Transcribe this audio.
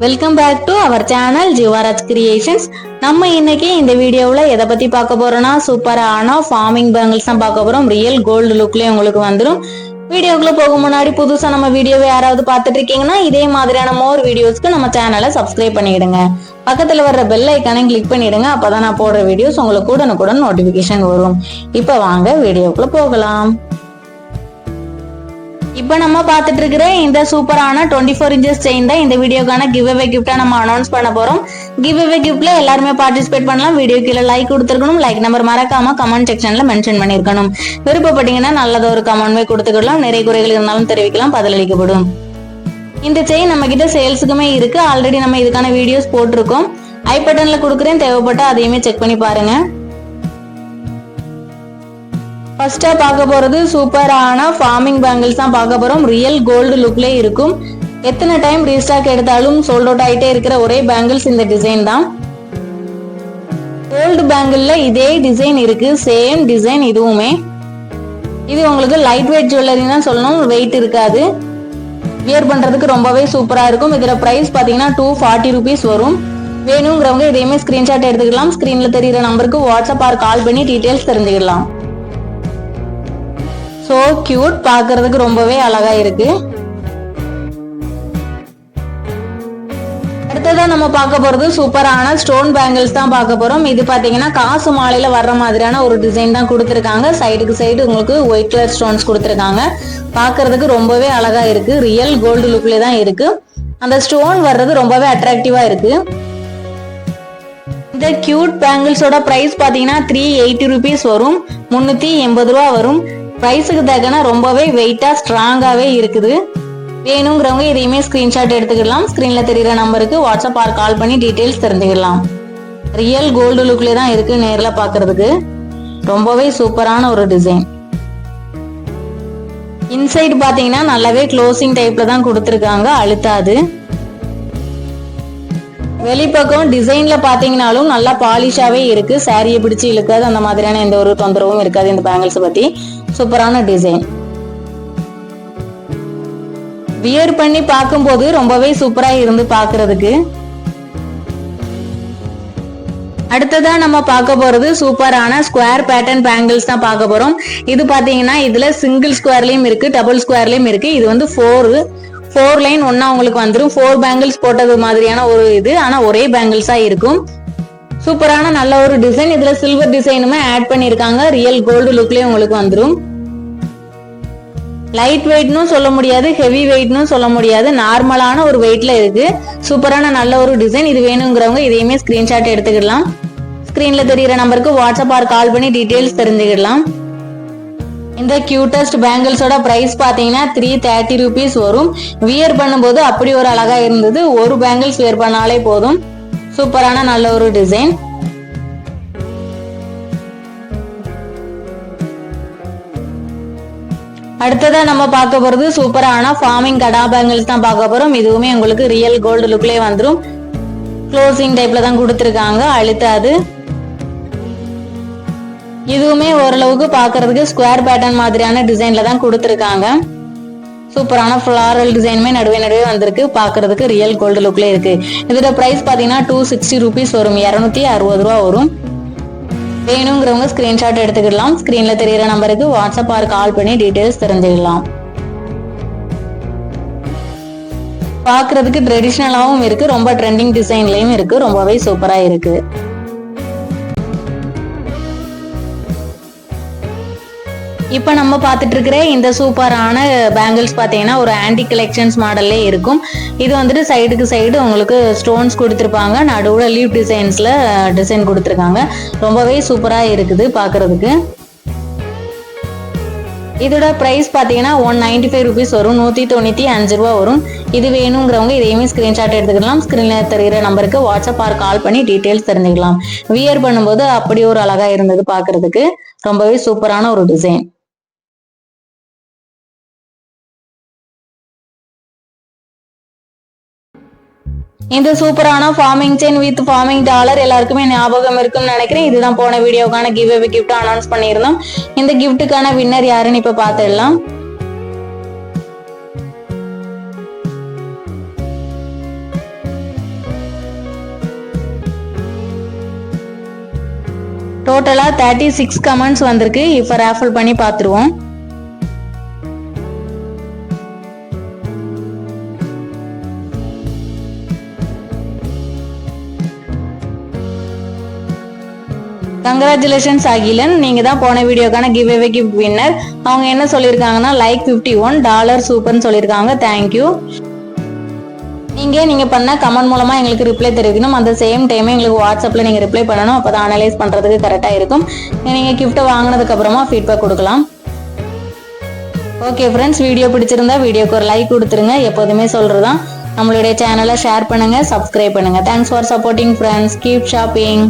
Welcome back to our channel Jeevaraj creations. நம்ம இன்னைக்கு இந்த வீடியோவில் எதை பத்தி பார்க்க போறோம்னா சூப்பரான ஃபார்மிங் பேங்கிள்ஸ் தான் பார்க்க போறோம். ரியல் கோல்டு லுக்லயே உங்களுக்கு வந்துடும். வீடியோக்குள்ள போக முன்னாடி புதுசா நம்ம வீடியோவை யாராவது பார்த்துட்டு இருக்கீங்கன்னா இதே மாதிரியான மோர் வீடியோஸ்க்கு நம்ம சேனலை சப்ஸ்கிரைப் பண்ணிடுங்க. பக்கத்துல வர்ற பெல் ஐக்கானையும் கிளிக் பண்ணிடுங்க. அப்பதான் நான் போடுற வீடியோஸ் உங்களுக்கு உடனுக்குடன் நோட்டிபிகேஷன் வரும். இப்ப வாங்க வீடியோக்குள்ள போகலாம். இப்போ நம்ம பார்த்துட்டு இருக்கிற இந்த சூப்பரான 24 இன்ச்சஸ் செயின் தான் இந்த வீடியோக்கான கிவ் அவே கிஃப்டா நம்ம அனௌன்ஸ் பண்ண போறோம். கிவ் அவே கிஃப்ட்ல எல்லாருமே பார்ட்டிசிபேட் பண்ணலாம். வீடியோ கீழே லைக் கொடுத்துருக்கணும். லைக் நம்பர் மறக்காம கமெண்ட் செக்ஷன்ல மென்ஷன் பண்ணிருக்கணும். விருப்பப்பட்டீங்கன்னா நல்லது ஒரு கமெண்ட்மே கொடுத்துக்கலாம். நிறைய குறைகள் இருந்தாலும் தெரிவிக்கலாம், பதிலளிக்கப்படும். இந்த செயின் நம்ம கிட்ட சேல்ஸுக்குமே இருக்கு. ஆல்ரெடி நம்ம இதுக்கான வீடியோஸ் போட்டிருக்கோம். ஐ பட்டன்ல கொடுக்குறேன், தேவைப்பட்டா அதையுமே செக் பண்ணி பாருங்க. ஃபர்ஸ்டா பார்க்க போறது சூப்பரான ஃபார்மிங் பேங்கிள்ஸ் தான் பார்க்க போறோம். ரியல் கோல்டு லுக்ல இருக்கும். எத்தனை டைம் ரீஸ்டாக் எடுத்தாலும் சோல்ட் அவுட் ஆயிட்டே இருக்கிற ஒரே பேங்கிள்ஸ் இந்த டிசைன் தான். கோல்டு பேங்கிள்ல இதே டிசைன் இருக்கு, சேம் டிசைன் இதுவுமே. இது உங்களுக்கு லைட் வெயிட் ஜுவல்லரி தான் சொல்லணும், வெயிட் இருக்காது. வியர் பண்றதுக்கு ரொம்பவே சூப்பரா இருக்கும். இதோட பிரைஸ் பாத்தீங்கன்னா 240 rupees வரும். வேணுங்கிறவங்க இதையுமே ஸ்கிரீன்ஷாட் எடுத்துக்கலாம். ஸ்கிரீன்ல தெரியுற நம்பருக்கு வாட்ஸ்அப் ஆர் கால் பண்ணி டீடைல்ஸ் தெரிஞ்சுக்கலாம். சோ கியூட், பாக்குறதுக்கு ரொம்பவே அழகா இருக்கு. அடுத்ததான் நம்ம பார்க்க போறது சூப்பரான ஸ்டோன் பேங்கிள்ஸ் தான் பார்க்க போறோம். இது பாத்தீங்கன்னா காசு மாலையில வர்ற மாதிரியான ஒரு டிசைன் தான் கொடுத்துருக்காங்க. சைடுக்கு சைடு உங்களுக்கு ஒயிட் கலர் ஸ்டோன்ஸ் கொடுத்துருக்காங்க. பாக்குறதுக்கு ரொம்பவே அழகா இருக்கு. ரியல் கோல்டு லுக்ல தான் இருக்கு. அந்த ஸ்டோன் வர்றது ரொம்பவே அட்ராக்டிவா இருக்கு. இந்த கியூட் பேங்கிள்ஸோட பிரைஸ் பாத்தீங்கன்னா 380 rupees வரும். 380 ரூபா வரும். பிரைஸுக்கு தக்கன ரொம்பவே வெயிட்டா ஸ்ட்ராங்காவே இருக்குது. வேணுங்கிறவங்க இதையுமே ஸ்கிரீன்ஷாட் எடுத்துக்கலாம். ஸ்கிரீன்ல தெரியுற நம்பருக்கு வாட்ஸ்அப் ஆர் கால் பண்ணி டீடைல்ஸ் தெரிஞ்சுக்கலாம். ரியல் கோல்டு லுக்ல தான் இருக்கு. நேர்ல பாக்குறதுக்கு ரொம்பவே சூப்பரான ஒரு டிசைன். இன்சைடு பாத்தீங்கன்னா நல்லாவே க்ளோசிங் டைப்ல தான் கொடுத்துருக்காங்க, அழுத்தாது. வெளிப்பக்கம் டிசைன்ல பாத்தீங்கன்னாலும் நல்லா பாலிஷாவே இருக்கு. சாரியை பிடிச்சு இழுக்காது, அந்த மாதிரியான எந்த ஒரு தொந்தரவும் இருக்காது. இந்த பேங்கிள்ஸ் பத்தி சூப்பரான டிசைன். வியர் பண்ணி பார்க்கும்போது ரொம்பவே சூப்பரா இருந்து பாக்குறதுக்கு. அடுத்ததா நம்ம பார்க்க போறது சூப்பரான ஸ்கொயர் பேட்டர்ன் பேங்கிள்ஸ் தான் பார்க்க போறோம். இது பாத்தீங்கன்னா இதுல சிங்கிள் ஸ்கொயர்லயும் இருக்கு, டபுள் ஸ்கொயர்லயும் இருக்கு. இது வந்து 4 லைன் ஒன்னா உங்களுக்கு வந்துடும். 4 பேங்கிள்ஸ் போட்டது மாதிரியான ஒரு இது, ஆனா ஒரே பேங்கிள்ஸா இருக்கும். சூப்பரான நல்ல ஒரு டிசைன். இதுல சில்வர் டிசைனுமே ஆட் பண்ணிருக்காங்க. ரியல் கோல்டு லுக்லயே உங்களுக்கு வந்துடும். லைட் வெயிட்னு சொல்ல முடியாது, ஹெவி வெயிட்னு சொல்ல முடியாது, நார்மலான ஒரு வெயிட்ல இருக்கு. சூப்பரான நல்ல ஒரு டிசைன். இது வேணுங்கிறவங்க இதையுமே ஸ்கிரீன்ஷாட் எடுத்துக்கலாம். ஸ்கிரீன்ல தெரியுற நம்பருக்கு வாட்ஸ்அப் ஆர் கால் பண்ணி டீடைல்ஸ் தெரிஞ்சுக்கலாம். இந்த கியூட்டஸ்ட் பேங்கிள்ஸோட பிரைஸ் பாத்தீங்கன்னா 330 rupees வரும். வியர் பண்ணும்போது அப்படி ஒரு அழகா இருந்தது. ஒரு பேங்கிள்ஸ் வியர் பண்ணாலே போதும். சூப்பரான நல்ல ஒரு டிசைன். அடுத்ததா நம்ம பார்க்க போறது சூப்பரான ஃபார்மிங் கடா பேங்கிள்ஸ் தான் பார்க்க போறோம். இதுவுமே உங்களுக்கு ரியல் கோல்டு லுக்லயே வந்துடும். க்ளோசிங் டைப்ல தான் கொடுத்துருக்காங்க, அழுத்தாது. இதுவுமே ஓரளவுக்கு பாக்குறதுக்கு ஸ்கொயர் பேட்டர்ன் மாதிரியான டிசைன்ல தான் கொடுத்துருக்காங்க. சூப்பரான ஃபிளாரல் டிசைனுமே நடுவே வந்திருக்கு. பாக்குறதுக்கு ரியல் கோல்டு லுக்ல இருக்கு. இதோட பிரைஸ் பாத்தீங்கன்னா 260 rupees வரும். 260 ரூபா வரும். வேணுங்கிறவங்க ஸ்கிரீன்ஷாட் எடுத்துக்கலாம். ஸ்கிரீன்ல தெரியுற நம்பருக்கு வாட்ஸ்அப் ஆர் கால் பண்ணி டீடைல்ஸ் தெரிஞ்சுக்கலாம். பாக்குறதுக்கு ட்ரெடிஷனலாவும் இருக்கு, ரொம்ப ட்ரெண்டிங் டிசைன்லயும் இருக்கு. ரொம்பவே சூப்பரா இருக்கு. இப்ப நம்ம பார்த்துட்டு இருக்கிற இந்த சூப்பரான பேங்கிள்ஸ் பாத்தீங்கன்னா ஒரு ஆன்டி கலெக்ஷன்ஸ் மாடல்லே இருக்கும். இது வந்துட்டு சைடுக்கு சைடு உங்களுக்கு ஸ்டோன்ஸ் கொடுத்துருப்பாங்க. நடுவுல லீப் டிசைன்ஸ்ல டிசைன் கொடுத்துருக்காங்க. ரொம்பவே சூப்பரா இருக்குது பாக்குறதுக்கு. இதோட பிரைஸ் பாத்தீங்கன்னா 195 rupees வரும். 195 ரூபா வரும். இது வேணுங்கிறவங்க இதையுமே ஸ்கிரீன்ஷாட் எடுத்துக்கலாம். ஸ்கிரீன்ல தெரிகிற நம்பருக்கு வாட்ஸ்அப் ஆர் கால் பண்ணி டீடைல்ஸ் தெரிஞ்சுக்கலாம். வியர் பண்ணும்போது அப்படி ஒரு அழகா இருந்தது பாக்குறதுக்கு. ரொம்பவே சூப்பரான ஒரு டிசைன். இந்த சூப்பரான farming chain with farming dollar எல்லாருக்குமே ஞாபகம் இருக்கும்னு நினைக்கிறேன். இதுதான் போன வீடியோக்கான கிவ் அவே கிஃப்ட் அனௌன்ஸ் பண்ணியிருந்தோம். இந்த கிஃப்ட்டுக்கான வின்னர் யாருன்னு இப்ப பாத்துடலாம். டோட்டலா 36 கமெண்ட்ஸ் வந்திருக்கு. இப்ப ராஃபிள் பண்ணி பார்த்துருவோம். கங்க்ராச்சுலேஷன்ஸ் அகிலன், நீங்க தான் போன வீடியோக்கான கிவ் அவே கிஃப்ட் வின்னர். அவங்க என்ன சொல்லியிருக்காங்கன்னா லைக் $51 சூப்பர்னு சொல்லியிருக்காங்க. தேங்க்யூ. நீங்க பண்ண கமெண்ட் மூலமா எங்களுக்கு ரிப்ளை தெரிவிக்கணும். அந்த சேம் டைமே எங்களுக்கு வாட்ஸ்அப்ல நீங்க ரிப்ளை பண்ணணும். அப்பதான் அனலைஸ் பண்றதுக்கு கரெக்டா இருக்கும். நீங்க கிஃப்ட்டை வாங்கினதுக்கு அப்புறமா ஃபீட்பேக் கொடுக்கலாம். ஓகே ஃப்ரெண்ட்ஸ், வீடியோ பிடிச்சிருந்தா வீடியோக்கு ஒரு லைக் கொடுத்துருங்க. எப்போதுமே சொல்றதுதான், நம்மளுடைய சேனலை ஷேர் பண்ணுங்க, சப்ஸ்கிரைப் பண்ணுங்க. Thanks for supporting friends. Keep shopping.